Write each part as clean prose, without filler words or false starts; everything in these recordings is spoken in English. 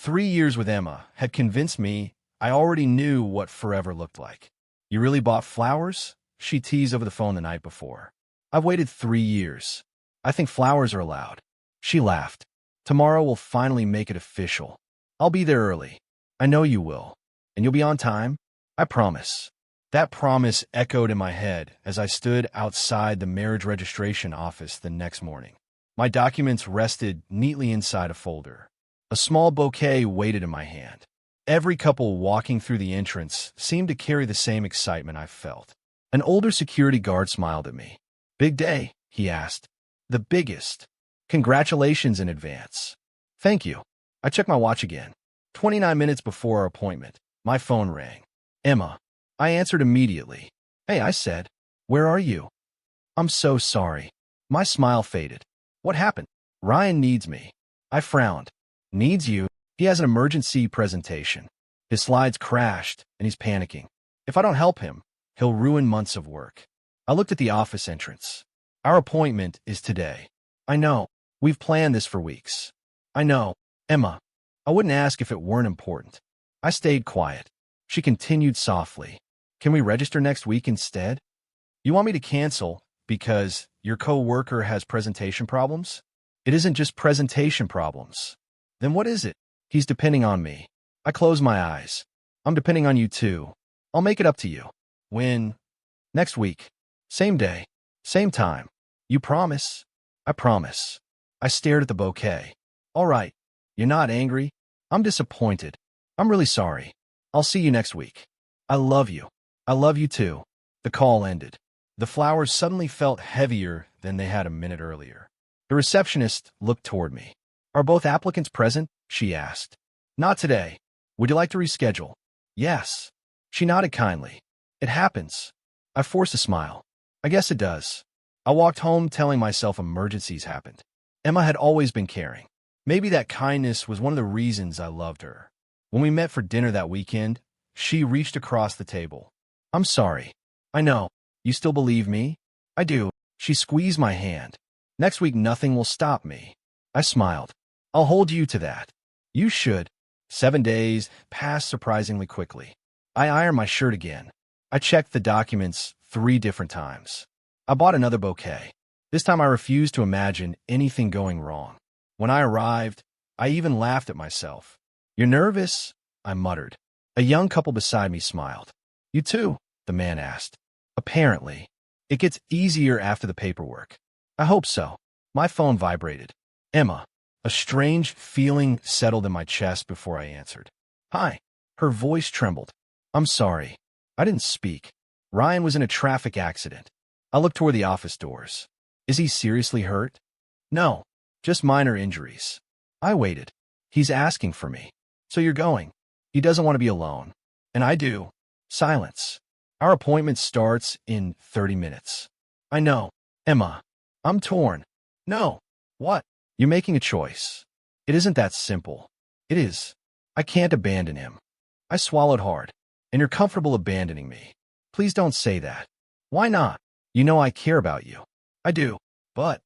3 years with Emma had convinced me I already knew what forever looked like. "You really bought flowers?" she teased over the phone the night before. "I've waited 3 years. I think flowers are allowed." She laughed. "Tomorrow we'll finally make it official. I'll be there early. I know you will. And you'll be on time? I promise." That promise echoed in my head as I stood outside the marriage registration office the next morning. My documents rested neatly inside a folder. A small bouquet waited in my hand. Every couple walking through the entrance seemed to carry the same excitement I felt. An older security guard smiled at me. "Big day," he asked. "The biggest. Congratulations in advance." "Thank you." I checked my watch again. 29 minutes before our appointment, my phone rang. "Emma." I answered immediately. "Hey," I said. "Where are you?" "I'm so sorry." My smile faded. "What happened?" "Ryan needs me." I frowned. "Needs you?" "He has an emergency presentation. His slides crashed, and he's panicking. If I don't help him, he'll ruin months of work." I looked at the office entrance. "Our appointment is today." "I know. We've planned this for weeks." "I know. Emma." I wouldn't ask if it weren't important. I stayed quiet. She continued softly. "Can we register next week instead?" "You want me to cancel because your co-worker has presentation problems?" "It isn't just presentation problems." "Then what is it?" "He's depending on me." I closed my eyes. "I'm depending on you too. I'll make it up to you." "When?" "Next week. Same day. Same time." "You promise?" "I promise." I stared at the bouquet. "All right. You're not angry?" "I'm disappointed. I'm really sorry. I'll see you next week." "I love you." "I love you too." The call ended. The flowers suddenly felt heavier than they had a minute earlier. The receptionist looked toward me. "Are both applicants present?" she asked. "Not today. Would you like to reschedule?" "Yes." She nodded kindly. "It happens." I forced a smile. "I guess it does." I walked home telling myself emergencies happened. Emma had always been caring. Maybe that kindness was one of the reasons I loved her. When we met for dinner that weekend, she reached across the table. "I'm sorry." "I know. You still believe me?" "I do." She squeezed my hand. "Next week nothing will stop me." I smiled. "I'll hold you to that." "You should." 7 days passed surprisingly quickly. I ironed my shirt again. I checked the documents 3 different times. I bought another bouquet. This time I refused to imagine anything going wrong. When I arrived, I even laughed at myself. "You're nervous?" I muttered. A young couple beside me smiled. "You too?" the man asked. "Apparently. It gets easier after the paperwork." "I hope so." My phone vibrated. "Emma." A strange feeling settled in my chest before I answered. "Hi." Her voice trembled. "I'm sorry. I didn't speak. Ryan was in a traffic accident." I looked toward the office doors. "Is he seriously hurt?" "No. Just minor injuries." I waited. "He's asking for me." "So you're going?" "He doesn't want to be alone." "And I do." Silence. "Our appointment starts in 30 minutes." "I know." "Emma." "I'm torn." "No." "What?" "You're making a choice." "It isn't that simple." "It is." "I can't abandon him." I swallowed hard. "And you're comfortable abandoning me." "Please don't say that." "Why not?" "You know I care about you." "I do. But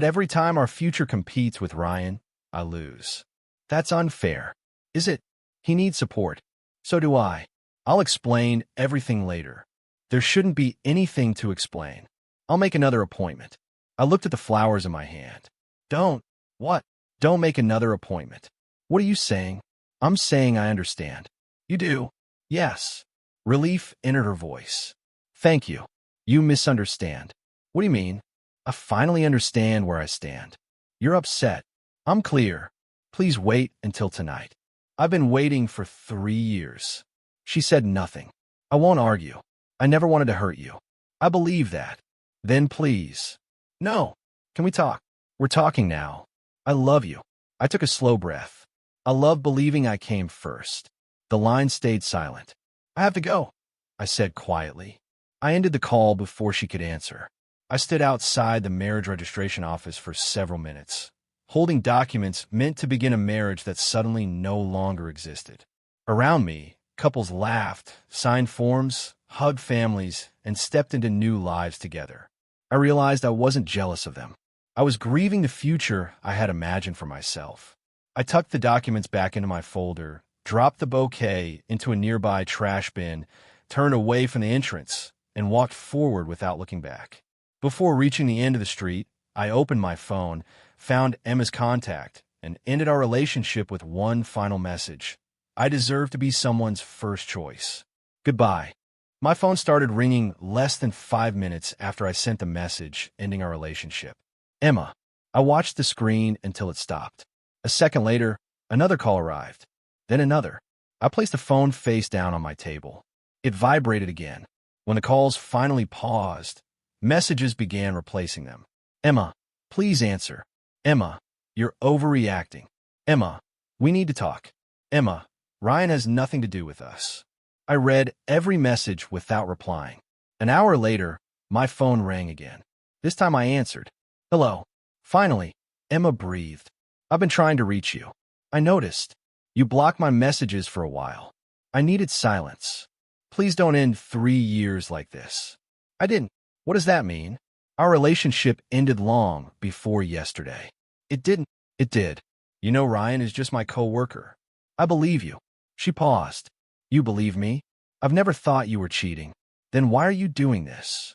every time our future competes with Ryan, I lose." "That's unfair." "Is it?" "He needs support. So do I." "I'll explain everything later." "There shouldn't be anything to explain." "I'll make another appointment." I looked at the flowers in my hand. "Don't." "What?" "Don't make another appointment." "What are you saying?" "I'm saying I understand." "You do?" "Yes." Relief entered her voice. "Thank you." "You misunderstand." "What do you mean?" "I finally understand where I stand." "You're upset." "I'm clear." "Please wait until tonight." "I've been waiting for 3 years." She said nothing. "I won't argue. I never wanted to hurt you." "I believe that." "Then please." "No." "Can we talk?" "We're talking now." "I love you." I took a slow breath. "I love believing I came first." The line stayed silent. "I have to go," I said quietly. I ended the call before she could answer. I stood outside the marriage registration office for several minutes, holding documents meant to begin a marriage that suddenly no longer existed. Around me, couples laughed, signed forms, hugged families, and stepped into new lives together. I realized I wasn't jealous of them. I was grieving the future I had imagined for myself. I tucked the documents back into my folder, dropped the bouquet into a nearby trash bin, turned away from the entrance, and walked forward without looking back. Before reaching the end of the street, I opened my phone, found Emma's contact, and ended our relationship with one final message. I deserve to be someone's first choice. Goodbye. My phone started ringing less than 5 minutes after I sent the message ending our relationship. Emma. I watched the screen until it stopped. A second later, another call arrived. Then another. I placed the phone face down on my table. It vibrated again. When the calls finally paused, messages began replacing them. Emma, please answer. Emma, you're overreacting. Emma, we need to talk. Emma, Ryan has nothing to do with us. I read every message without replying. An hour later, my phone rang again. This time I answered. Hello. Finally, Emma breathed. I've been trying to reach you. I noticed. You blocked my messages for a while. I needed silence. Please don't end 3 years like this. I didn't. What does that mean? Our relationship ended long before yesterday. It didn't. It did. You know Ryan is just my co-worker. I believe you. She paused. You believe me? I've never thought you were cheating. Then why are you doing this?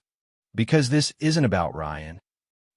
Because this isn't about Ryan.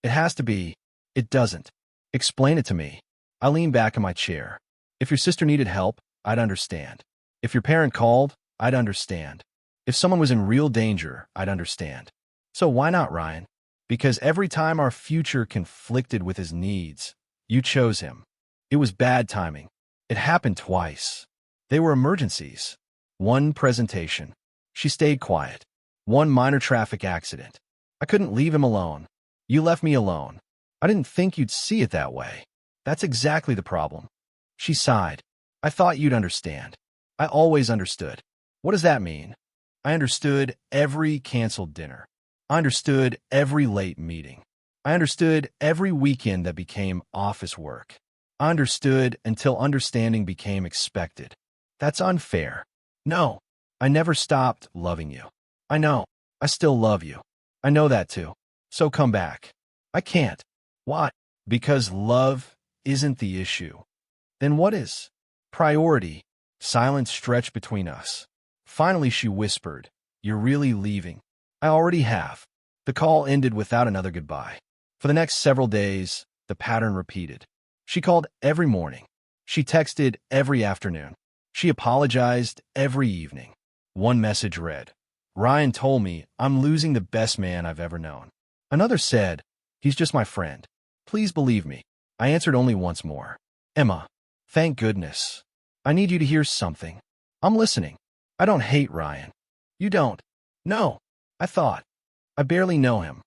It has to be. It doesn't. Explain it to me. I leaned back in my chair. If your sister needed help, I'd understand. If your parent called, I'd understand. If someone was in real danger, I'd understand. So why not Ryan? Because every time our future conflicted with his needs, you chose him. It was bad timing. It happened twice. They were emergencies. One presentation. She stayed quiet. One minor traffic accident. I couldn't leave him alone. You left me alone. I didn't think you'd see it that way. That's exactly the problem. She sighed. I thought you'd understand. I always understood. What does that mean? I understood every canceled dinner. I understood every late meeting. I understood every weekend that became office work. I understood until understanding became expected. That's unfair. No, I never stopped loving you. I know. I still love you. I know that too. So come back. I can't. Why? Because love isn't the issue. Then what is? Priority. Silence stretched between us. Finally, she whispered, You're really leaving. I already have. The call ended without another goodbye. For the next several days, the pattern repeated. She called every morning. She texted every afternoon. She apologized every evening. One message read, Ryan told me I'm losing the best man I've ever known. Another said, He's just my friend. Please believe me. I answered only once more. Emma, thank goodness. I need you to hear something. I'm listening. I don't hate Ryan. You don't. No. I thought. I barely know him.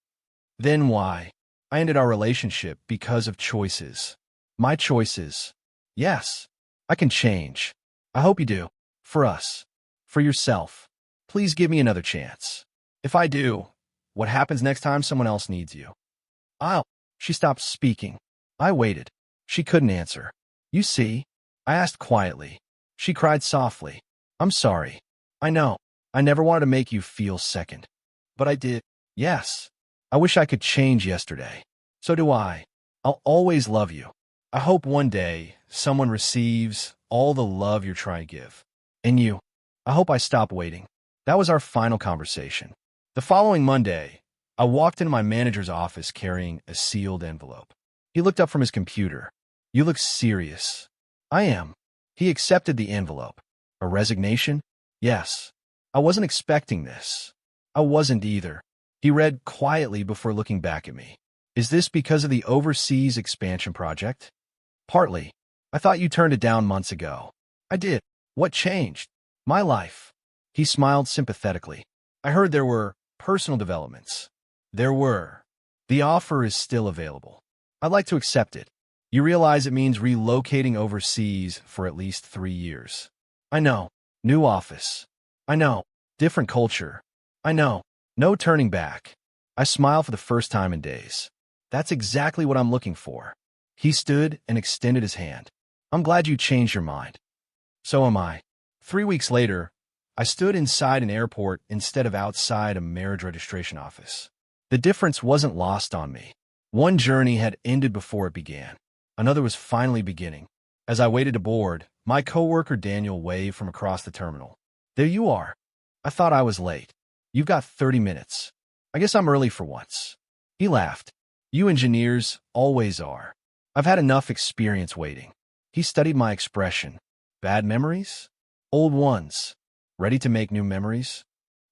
Then why? I ended our relationship because of choices. My choices. Yes. I can change. I hope you do. For us. For yourself. Please give me another chance. If I do, what happens next time someone else needs you? She stopped speaking. I waited. She couldn't answer. You see? I asked quietly. She cried softly. I'm sorry. I know. I never wanted to make you feel second. But I did. Yes. I wish I could change yesterday. So do I. I'll always love you. I hope one day someone receives all the love you're trying to give. And you. I hope I stop waiting. That was our final conversation. The following Monday, I walked into my manager's office carrying a sealed envelope. He looked up from his computer. You look serious. I am. He accepted the envelope. A resignation? Yes. I wasn't expecting this. I wasn't either. He read quietly before looking back at me. Is this because of the overseas expansion project? Partly. I thought you turned it down months ago. I did. What changed? My life. He smiled sympathetically. I heard there were personal developments. There were. The offer is still available. I'd like to accept it. You realize it means relocating overseas for at least 3 years. I know. New office. I know. Different culture. I know. No turning back. I smiled for the first time in days. That's exactly what I'm looking for. He stood and extended his hand. I'm glad you changed your mind. So am I. 3 weeks later, I stood inside an airport instead of outside a marriage registration office. The difference wasn't lost on me. One journey had ended before it began. Another was finally beginning. As I waited to board, my coworker Daniel waved from across the terminal. There you are. I thought I was late. You've got 30 minutes. I guess I'm early for once. He laughed. You engineers always are. I've had enough experience waiting. He studied my expression. Bad memories? Old ones. Ready to make new memories?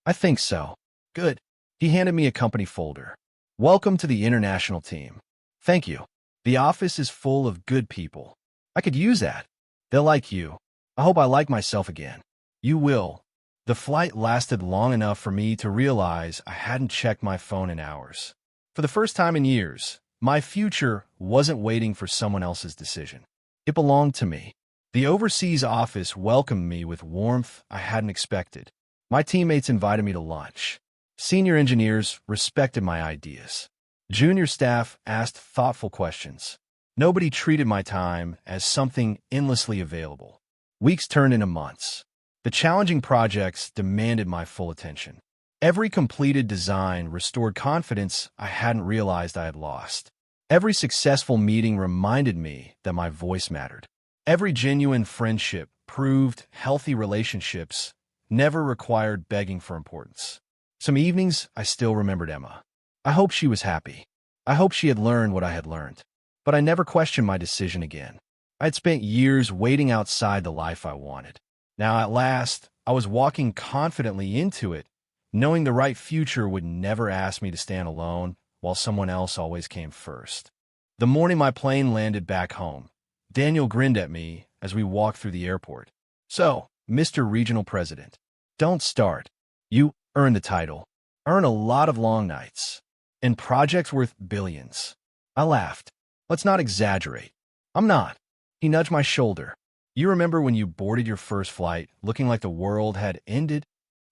I think so. Good. He handed me a company folder. Welcome to the international team. Thank you. The office is full of good people. I could use that. They'll like you. I hope I like myself again. You will. The flight lasted long enough for me to realize I hadn't checked my phone in hours. For the first time in years, my future wasn't waiting for someone else's decision. It belonged to me. The overseas office welcomed me with warmth I hadn't expected. My teammates invited me to lunch. Senior engineers respected my ideas. Junior staff asked thoughtful questions. Nobody treated my time as something endlessly available. Weeks turned into months. The challenging projects demanded my full attention. Every completed design restored confidence I hadn't realized I had lost. Every successful meeting reminded me that my voice mattered. Every genuine friendship proved healthy relationships never required begging for importance. Some evenings, I still remembered Emma. I hoped she was happy. I hoped she had learned what I had learned. But I never questioned my decision again. I had spent years waiting outside the life I wanted. Now, at last, I was walking confidently into it, knowing the right future would never ask me to stand alone while someone else always came first. The morning my plane landed back home, Daniel grinned at me as we walked through the airport. So, Mr. Regional President, don't start. You earn the title. Earn a lot of long nights. And projects worth billions. I laughed. Let's not exaggerate. I'm not. He nudged my shoulder. You remember when you boarded your first flight, looking like the world had ended?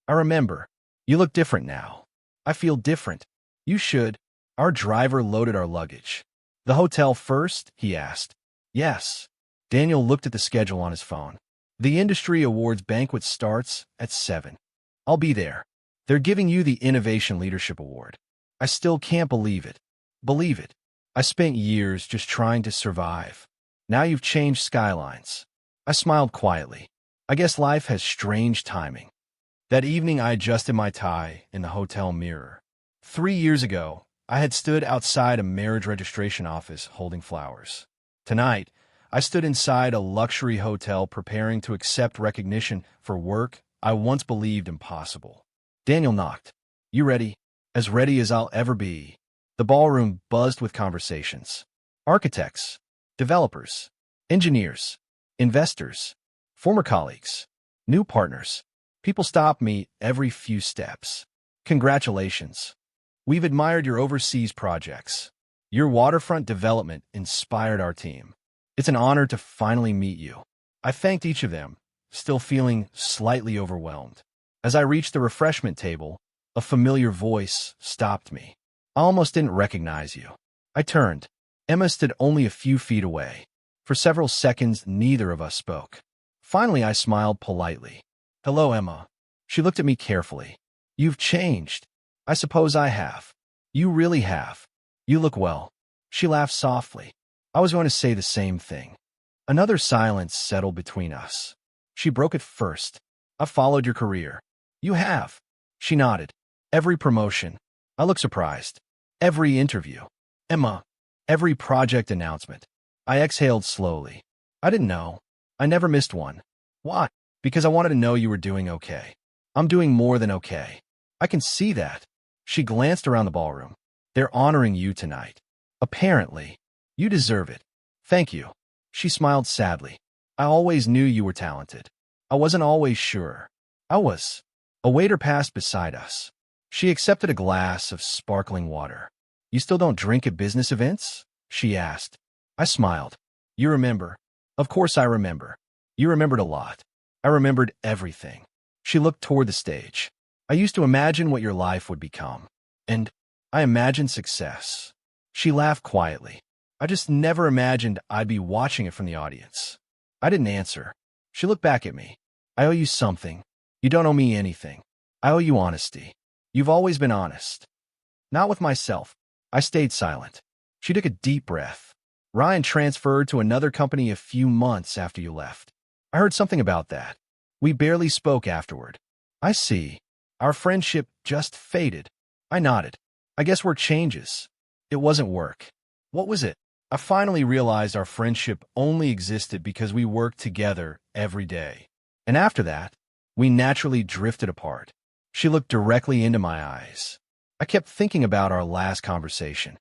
I remember. You look different now. I feel different. You should. Our driver loaded our luggage. The hotel first? He asked. Yes. Daniel looked at the schedule on his phone. The Industry Awards banquet starts at 7. I'll be there. They're giving you the Innovation Leadership Award. I still can't believe it. Believe it. I spent years just trying to survive. Now you've changed skylines. I smiled quietly. I guess life has strange timing. That evening, I adjusted my tie in the hotel mirror. 3 years ago, I had stood outside a marriage registration office holding flowers. Tonight, I stood inside a luxury hotel preparing to accept recognition for work I once believed impossible. Daniel knocked. You ready? As ready as I'll ever be. The ballroom buzzed with conversations. Architects, developers, engineers, investors, former colleagues, new partners. People stop me every few steps. Congratulations. We've admired your overseas projects. Your waterfront development inspired our team. It's an honor to finally meet you. I thanked each of them, still feeling slightly overwhelmed. As I reached the refreshment table, a familiar voice stopped me. I almost didn't recognize you. I turned. Emma stood only a few feet away. For several seconds, neither of us spoke. Finally, I smiled politely. Hello, Emma. She looked at me carefully. You've changed. I suppose I have. You really have. You look well. She laughed softly. I was going to say the same thing. Another silence settled between us. She broke it first. I followed your career. You have. She nodded. Every promotion. I looked surprised. Every interview. Emma. Every project announcement. I exhaled slowly. I didn't know. I never missed one. Why? Because I wanted to know you were doing okay. I'm doing more than okay. I can see that. She glanced around the ballroom. They're honoring you tonight. Apparently. You deserve it. Thank you. She smiled sadly. I always knew you were talented. I wasn't always sure. I was. A waiter passed beside us. She accepted a glass of sparkling water. You still don't drink at business events? She asked. I smiled. You remember? Of course I remember. You remembered a lot. I remembered everything. She looked toward the stage. I used to imagine what your life would become. And I imagined success. She laughed quietly. I just never imagined I'd be watching it from the audience. I didn't answer. She looked back at me. I owe you something. You don't owe me anything. I owe you honesty. You've always been honest. Not with myself. I stayed silent. She took a deep breath. Ryan transferred to another company a few months after you left. I heard something about that. We barely spoke afterward. I see. Our friendship just faded. I nodded. I guess work changes. It wasn't work. What was it? I finally realized our friendship only existed because we worked together every day. And after that, we naturally drifted apart. She looked directly into my eyes. I kept thinking about our last conversation.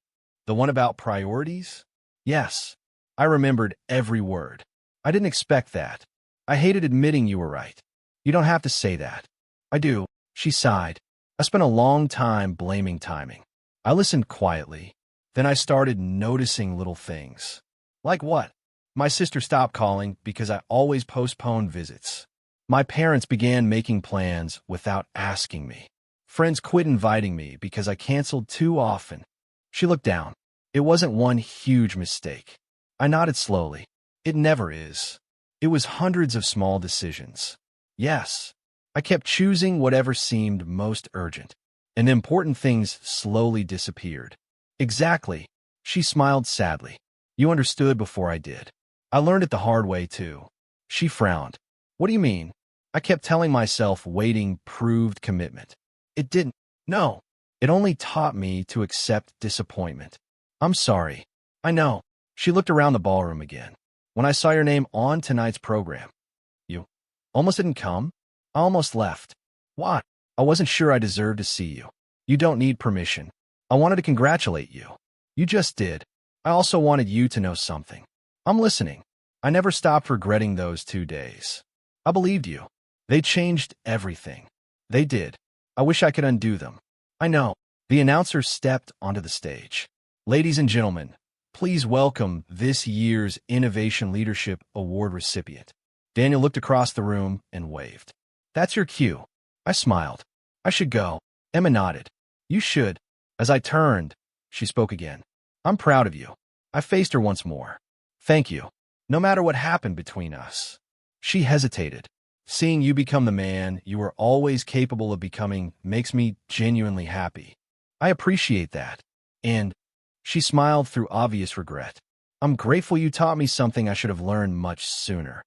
The one about priorities? Yes. I remembered every word. I didn't expect that. I hated admitting you were right. You don't have to say that. I do. She sighed. I spent a long time blaming timing. I listened quietly. Then I started noticing little things. Like what? My sister stopped calling because I always postponed visits. My parents began making plans without asking me. Friends quit inviting me because I canceled too often. She looked down. It wasn't one huge mistake. I nodded slowly. It never is. It was hundreds of small decisions. Yes. I kept choosing whatever seemed most urgent, and important things slowly disappeared. Exactly. She smiled sadly. You understood before I did. I learned it the hard way, too. She frowned. What do you mean? I kept telling myself waiting proved commitment. It didn't. No. It only taught me to accept disappointment. I'm sorry. I know. She looked around the ballroom again. When I saw your name on tonight's program, you almost didn't come? I almost left. Why? I wasn't sure I deserved to see you. You don't need permission. I wanted to congratulate you. You just did. I also wanted you to know something. I'm listening. I never stopped regretting those 2 days. I believed you. They changed everything. They did. I wish I could undo them. I know. The announcer stepped onto the stage. Ladies and gentlemen, please welcome this year's Innovation Leadership Award recipient. Daniel looked across the room and waved. That's your cue. I smiled. I should go. Emma nodded. You should. As I turned, she spoke again. I'm proud of you. I faced her once more. Thank you. No matter what happened between us. She hesitated. Seeing you become the man you were always capable of becoming makes me genuinely happy. I appreciate that. And she smiled through obvious regret. I'm grateful you taught me something I should have learned much sooner.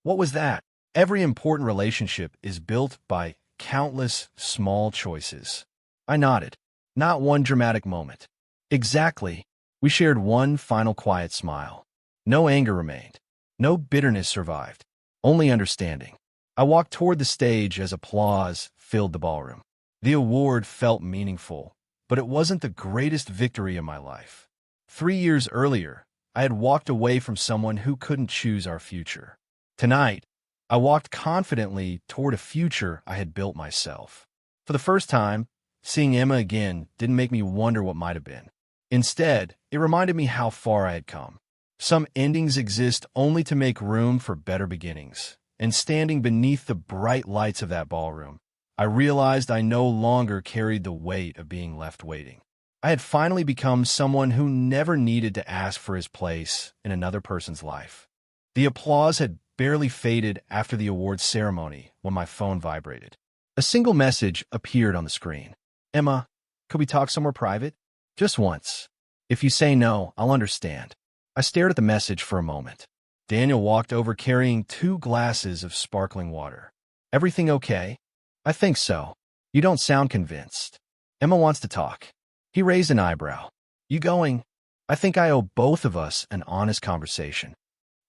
What was that? Every important relationship is built by countless small choices. I nodded. Not one dramatic moment. Exactly. We shared one final quiet smile. No anger remained. No bitterness survived. Only understanding. I walked toward the stage as applause filled the ballroom. The award felt meaningful, but it wasn't the greatest victory in my life. 3 years earlier, I had walked away from someone who couldn't choose our future. Tonight, I walked confidently toward a future I had built myself. For the first time, seeing Emma again didn't make me wonder what might have been. Instead, it reminded me how far I had come. Some endings exist only to make room for better beginnings. And standing beneath the bright lights of that ballroom, I realized I no longer carried the weight of being left waiting. I had finally become someone who never needed to ask for his place in another person's life. The applause had barely faded after the awards ceremony when my phone vibrated. A single message appeared on the screen. Emma, could we talk somewhere private? Just once. If you say no, I'll understand. I stared at the message for a moment. Daniel walked over carrying 2 glasses of sparkling water. Everything okay? I think so. You don't sound convinced. Emma wants to talk. He raised an eyebrow. You going? I think I owe both of us an honest conversation.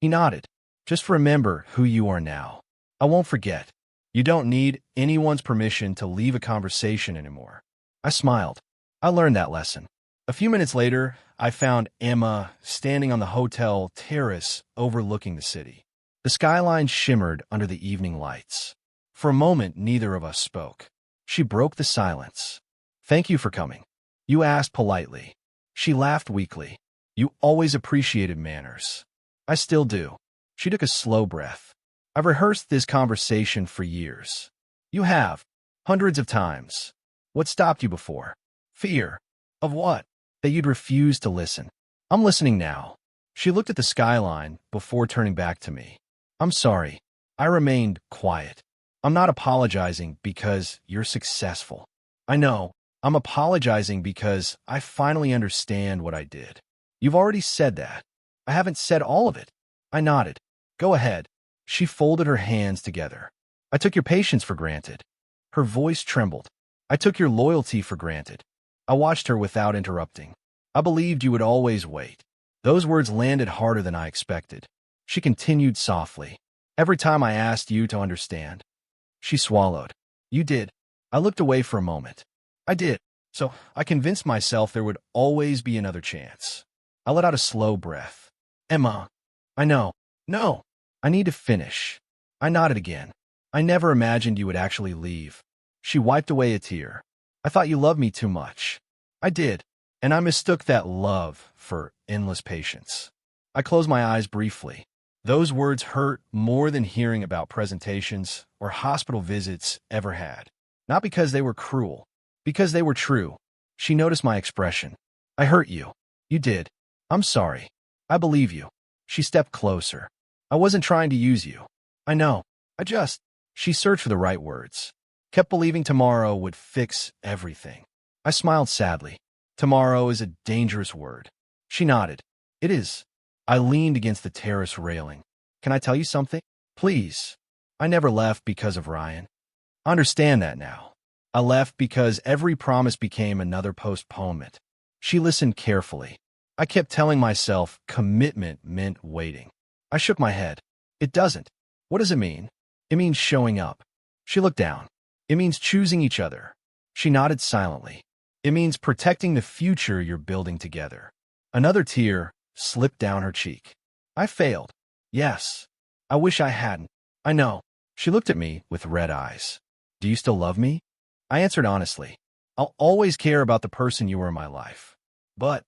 He nodded. Just remember who you are now. I won't forget. You don't need anyone's permission to leave a conversation anymore. I smiled. I learned that lesson. A few minutes later, I found Emma standing on the hotel terrace overlooking the city. The skyline shimmered under the evening lights. For a moment, neither of us spoke. She broke the silence. Thank you for coming. You asked politely. She laughed weakly. You always appreciated manners. I still do. She took a slow breath. I've rehearsed this conversation for years. You have. Hundreds of times. What stopped you before? Fear. Of what? That you'd refuse to listen. I'm listening now. She looked at the skyline before turning back to me. I'm sorry. I remained quiet. I'm not apologizing because you're successful. I know. I'm apologizing because I finally understand what I did. You've already said that. I haven't said all of it. I nodded. Go ahead. She folded her hands together. I took your patience for granted. Her voice trembled. I took your loyalty for granted. I watched her without interrupting. I believed you would always wait. Those words landed harder than I expected. She continued softly. Every time I asked you to understand. She swallowed. You did. I looked away for a moment. I did. So I convinced myself there would always be another chance. I let out a slow breath. Emma, I know. No. I need to finish. I nodded again. I never imagined you would actually leave. She wiped away a tear. I thought you loved me too much. I did, and I mistook that love for endless patience. I closed my eyes briefly. Those words hurt more than hearing about presentations or hospital visits ever had. Not because they were cruel, because they were true. She noticed my expression. I hurt you. You did. I'm sorry. I believe you. She stepped closer. I wasn't trying to use you. I know. She searched for the right words. Kept believing tomorrow would fix everything. I smiled sadly. Tomorrow is a dangerous word. She nodded. It is. I leaned against the terrace railing. Can I tell you something? Please. I never left because of Ryan. I understand that now. I left because every promise became another postponement. She listened carefully. I kept telling myself commitment meant waiting. I shook my head. It doesn't. What does it mean? It means showing up. She looked down. It means choosing each other. She nodded silently. It means protecting the future you're building together. Another tear slipped down her cheek. I failed. Yes. I wish I hadn't. I know. She looked at me with red eyes. Do you still love me? I answered honestly. I'll always care about the person you were in my life. But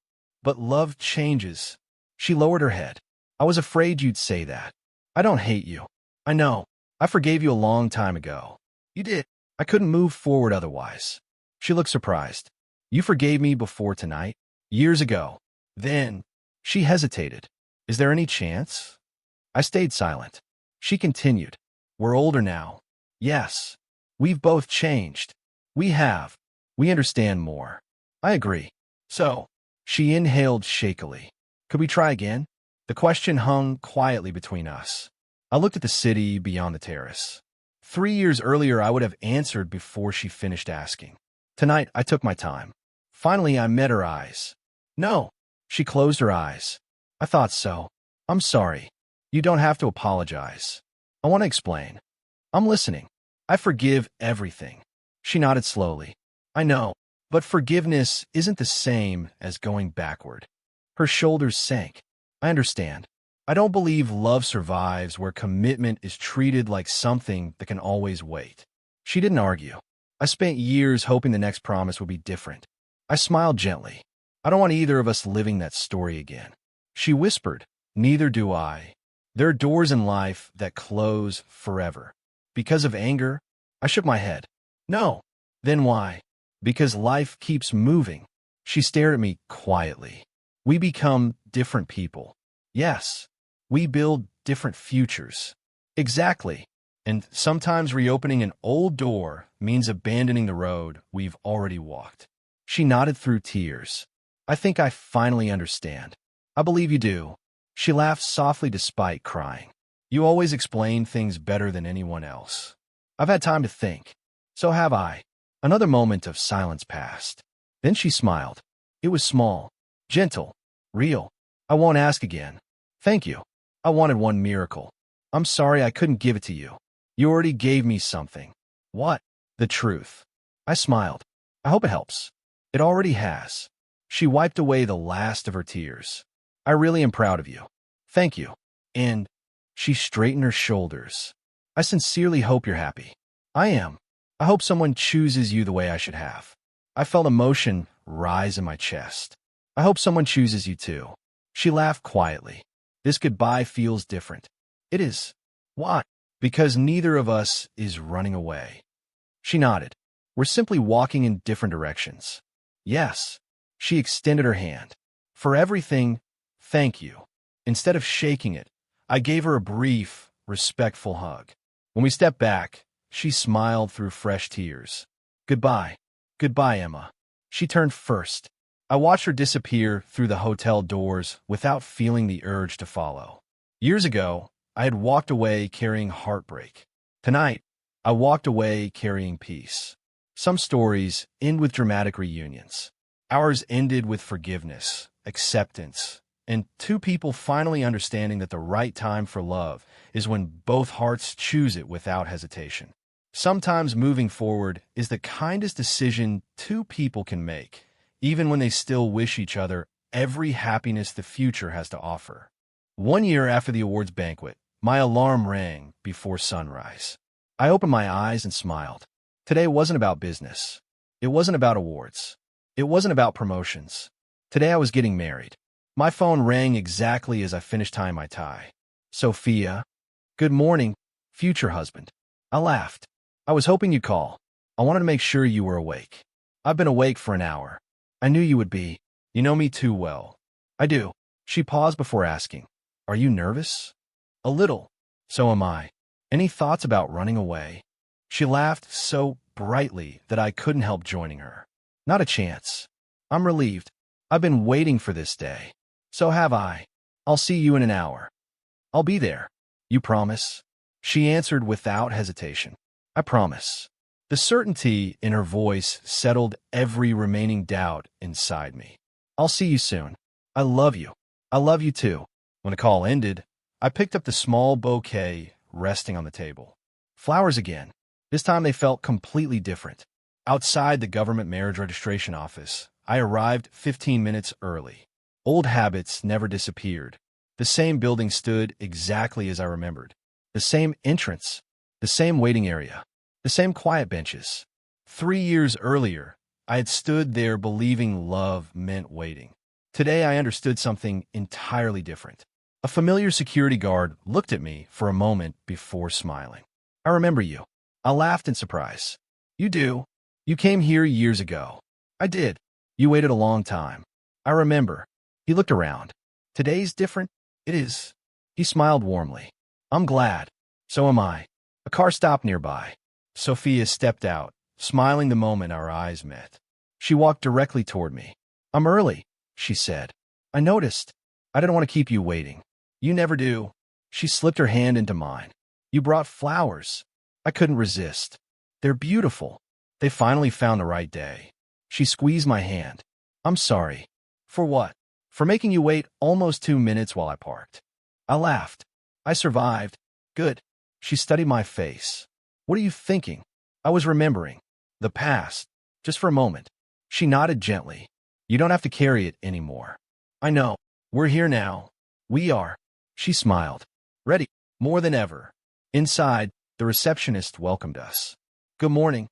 love changes. She lowered her head. I was afraid you'd say that. I don't hate you. I know. I forgave you a long time ago. You did. I couldn't move forward otherwise. She looked surprised. You forgave me before tonight? Years ago. Then. She hesitated. Is there any chance? I stayed silent. She continued. We're older now. Yes. We've both changed. We have. We understand more. I agree. So. She inhaled shakily. Could we try again? The question hung quietly between us. I looked at the city beyond the terrace. 3 years earlier, I would have answered before she finished asking. Tonight, I took my time. Finally, I met her eyes. No. She closed her eyes. I thought so. I'm sorry. You don't have to apologize. I want to explain. I'm listening. I forgive everything. She nodded slowly. I know, but forgiveness isn't the same as going backward. Her shoulders sank. I understand. I don't believe love survives where commitment is treated like something that can always wait. She didn't argue. I spent years hoping the next promise would be different. I smiled gently. I don't want either of us living that story again. She whispered, neither do I. There are doors in life that close forever. Because of anger? I shook my head. No. Then why? Because life keeps moving. She stared at me quietly. We become different people. Yes. We build different futures. Exactly. And sometimes reopening an old door means abandoning the road we've already walked. She nodded through tears. I think I finally understand. I believe you do. She laughed softly despite crying. You always explain things better than anyone else. I've had time to think. So have I. Another moment of silence passed. Then she smiled. It was small, gentle, real. I won't ask again. Thank you. I wanted one miracle. I'm sorry I couldn't give it to you. You already gave me something. What? The truth. I smiled. I hope it helps. It already has. She wiped away the last of her tears. I really am proud of you. Thank you. And she straightened her shoulders. I sincerely hope you're happy. I am. I hope someone chooses you the way I should have. I felt emotion rise in my chest. I hope someone chooses you too. She laughed quietly. This goodbye feels different. It is. Why? Because neither of us is running away. She nodded. We're simply walking in different directions. Yes. She extended her hand. For everything, thank you. Instead of shaking it, I gave her a brief, respectful hug. When we stepped back, she smiled through fresh tears. Goodbye. Goodbye, Emma. She turned first. I watched her disappear through the hotel doors without feeling the urge to follow. Years ago, I had walked away carrying heartbreak. Tonight, I walked away carrying peace. Some stories end with dramatic reunions. Ours ended with forgiveness, acceptance, and two people finally understanding that the right time for love is when both hearts choose it without hesitation. Sometimes moving forward is the kindest decision two people can make, even when they still wish each other every happiness the future has to offer. 1 year after the awards banquet, my alarm rang before sunrise. I opened my eyes and smiled. Today wasn't about business. It wasn't about awards. It wasn't about promotions. Today I was getting married. My phone rang exactly as I finished tying my tie. Sophia. Good morning, future husband. I laughed. I was hoping you'd call. I wanted to make sure you were awake. I've been awake for an hour. I knew you would be. You know me too well. I do. She paused before asking, are you nervous? A little. So am I. Any thoughts about running away? She laughed so brightly that I couldn't help joining her. Not a chance. I'm relieved. I've been waiting for this day. So have I. I'll see you in an hour. I'll be there. You promise? She answered without hesitation. I promise. The certainty in her voice settled every remaining doubt inside me. I'll see you soon. I love you. I love you too. When the call ended, I picked up the small bouquet resting on the table. Flowers again. This time they felt completely different. Outside the government marriage registration office, I arrived 15 minutes early. Old habits never disappeared. The same building stood exactly as I remembered. The same entrance. The same waiting area. The same quiet benches. 3 years earlier, I had stood there believing love meant waiting. Today I understood something entirely different. A familiar security guard looked at me for a moment before smiling. I remember you. I laughed in surprise. You do. You came here years ago. I did. You waited a long time. I remember. He looked around. Today's different? It is. He smiled warmly. I'm glad. So am I. A car stopped nearby. Sophia stepped out, smiling the moment our eyes met. She walked directly toward me. I'm early, she said. I noticed. I didn't want to keep you waiting. You never do. She slipped her hand into mine. You brought flowers. I couldn't resist. They're beautiful. They finally found the right day. She squeezed my hand. I'm sorry. For what? For making you wait almost 2 minutes while I parked. I laughed. I survived. Good. She studied my face. What are you thinking? I was remembering. The past. Just for a moment. She nodded gently. You don't have to carry it anymore. I know. We're here now. We are. She smiled. Ready. More than ever. Inside, the receptionist welcomed us. Good morning.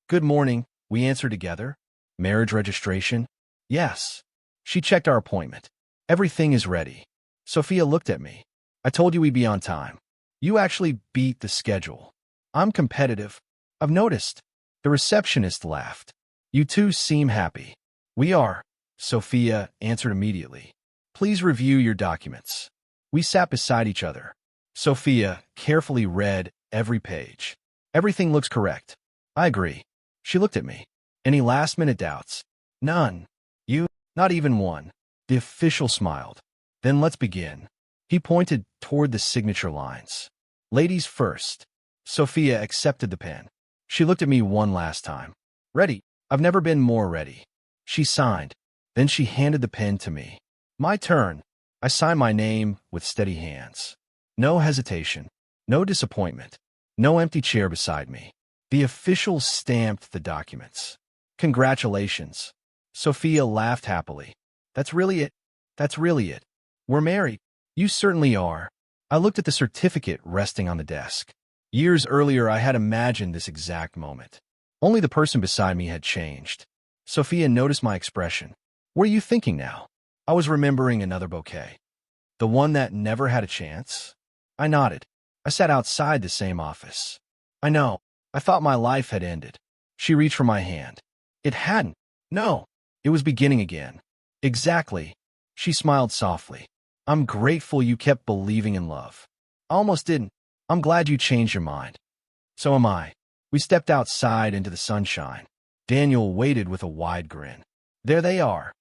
Good morning, we answered together. Marriage registration? Yes. She checked our appointment. Everything is ready. Sophia looked at me. I told you we'd be on time. You actually beat the schedule. I'm competitive. I've noticed. The receptionist laughed. You two seem happy. We are. Sophia answered immediately. Please review your documents. We sat beside each other. Sophia carefully read every page. Everything looks correct. I agree. She looked at me. Any last-minute doubts? None. You? Not even one. The official smiled. Then let's begin. He pointed toward the signature lines. Ladies first. Sophia accepted the pen. She looked at me one last time. Ready. I've never been more ready. She signed. Then she handed the pen to me. My turn. I signed my name with steady hands. No hesitation. No disappointment. No empty chair beside me. The official stamped the documents. Congratulations. Sophia laughed happily. That's really it. That's really it. We're married. You certainly are. I looked at the certificate resting on the desk. Years earlier, I had imagined this exact moment. Only the person beside me had changed. Sophia noticed my expression. What are you thinking now? I was remembering another bouquet. The one that never had a chance? I nodded. I sat outside the same office. I know. I thought my life had ended. She reached for my hand. It hadn't. No. It was beginning again. Exactly. She smiled softly. I'm grateful you kept believing in love. I almost didn't. I'm glad you changed your mind. So am I. We stepped outside into the sunshine. Daniel waited with a wide grin. There they are.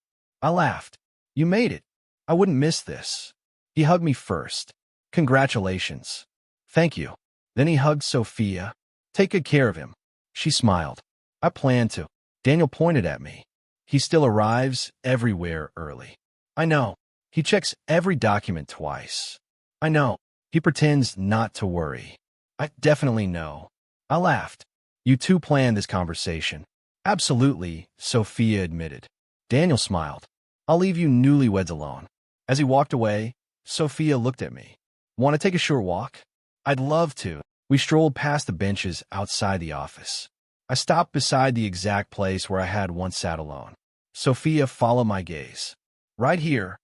I laughed. You made it. I wouldn't miss this. He hugged me first. Congratulations. Thank you. Then he hugged Sophia. Take good care of him. She smiled. I plan to. Daniel pointed at me. He still arrives everywhere early. I know. He checks every document twice. I know. He pretends not to worry. I definitely know. I laughed. You two planned this conversation. Absolutely, Sophia admitted. Daniel smiled. I'll leave you newlyweds alone. As he walked away, Sophia looked at me. Want to take a short walk? I'd love to. We strolled past the benches outside the office. I stopped beside the exact place where I had once sat alone. Sophia followed my gaze. Right here.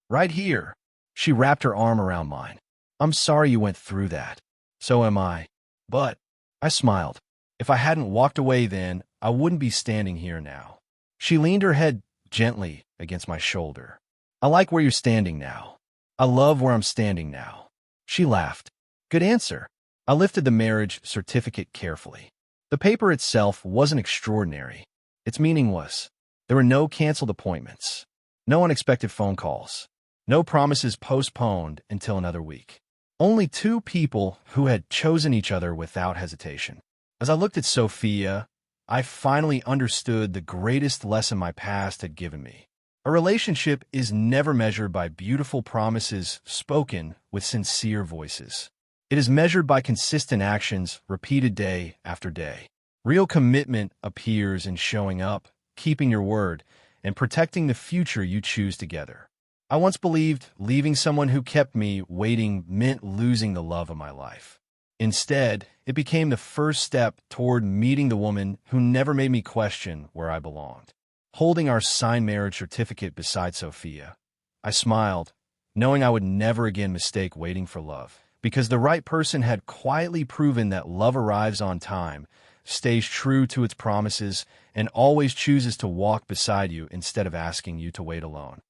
Right here. She wrapped her arm around mine. I'm sorry you went through that. So am I. But, I smiled. If I hadn't walked away then, I wouldn't be standing here now. She leaned her head gently against my shoulder. I like where you're standing now. I love where I'm standing now. She laughed. Good answer. I lifted the marriage certificate carefully. The paper itself wasn't extraordinary. Its meaning was, there were no canceled appointments, no unexpected phone calls, no promises postponed until another week. Only two people who had chosen each other without hesitation. As I looked at Sophia, I finally understood the greatest lesson my past had given me. A relationship is never measured by beautiful promises spoken with sincere voices. It is measured by consistent actions repeated day after day. Real commitment appears in showing up, keeping your word, and protecting the future you choose together. I once believed leaving someone who kept me waiting meant losing the love of my life. Instead, it became the first step toward meeting the woman who never made me question where I belonged. Holding our signed marriage certificate beside Sophia, I smiled, knowing I would never again mistake waiting for love, because the right person had quietly proven that love arrives on time, stays true to its promises, and always chooses to walk beside you instead of asking you to wait alone.